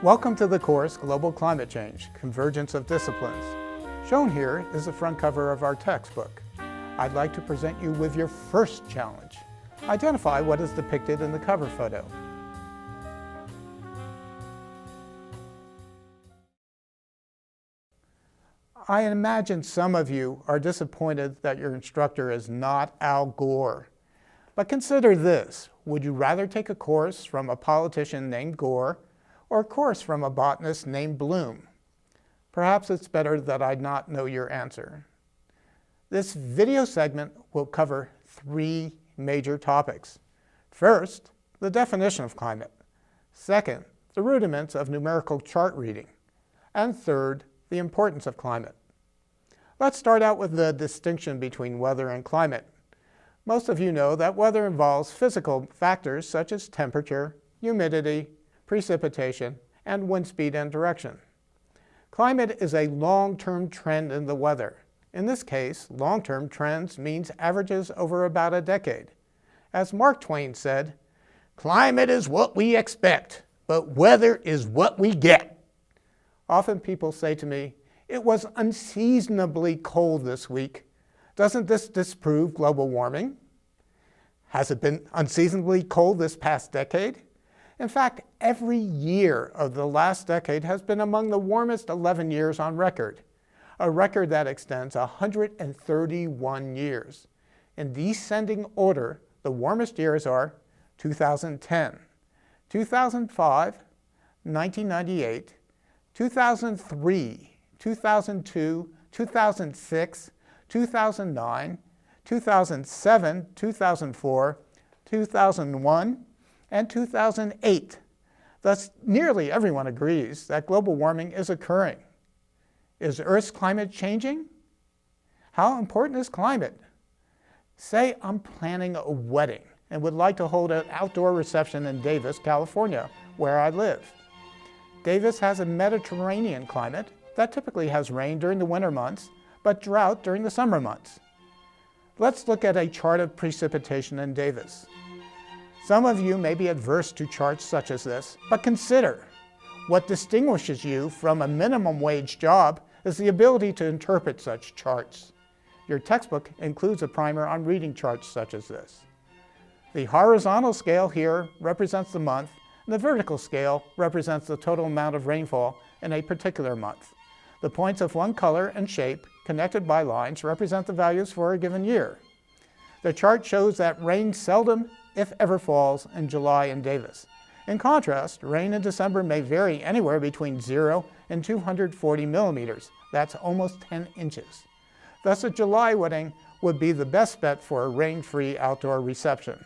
Welcome to the course Global Climate Change, Convergence of Disciplines. Shown here is the front cover of our textbook. I'd like to present you with your first challenge. Identify what is depicted in the cover photo. I imagine some of you are disappointed that your instructor is not Al Gore. But consider this. Would you rather take a course from a politician named Gore or a course from a botanist named Bloom? Perhaps it's better that I not know your answer. This video segment will cover three major topics. First, the definition of climate. Second, the rudiments of numerical chart reading. And third, the importance of climate. Let's start out with the distinction between weather and climate. Most of you know that weather involves physical factors such as temperature, humidity, precipitation, and wind speed and direction. Climate is a long-term trend in the weather. In this case, long-term trends means averages over about a decade. As Mark Twain said, "Climate is what we expect, but weather is what we get." Often people say to me, "It was unseasonably cold this week. Doesn't this disprove global warming? Has it been unseasonably cold this past decade?" In fact, every year of the last decade has been among the warmest 11 years on record, a record that extends 131 years. In descending order, the warmest years are 2010, 2005, 1998, 2003, 2002, 2006, 2009, 2007, 2004, 2001, and 2008. Thus, nearly everyone agrees that global warming is occurring. Is Earth's climate changing? How important is climate? Say I'm planning a wedding and would like to hold an outdoor reception in Davis, California, where I live. Davis has a Mediterranean climate that typically has rain during the winter months, but drought during the summer months. Let's look at a chart of precipitation in Davis. Some of you may be adverse to charts such as this, but consider what distinguishes you from a minimum wage job is the ability to interpret such charts. Your textbook includes a primer on reading charts such as this. The horizontal scale here represents the month, and the vertical scale represents the total amount of rainfall in a particular month. The points of one color and shape, connected by lines, represent the values for a given year. The chart shows that rain seldom, if ever, falls in July in Davis. In contrast, rain in December may vary anywhere between 0 and 240 millimeters. That's almost 10 inches. Thus, a July wedding would be the best bet for a rain-free outdoor reception.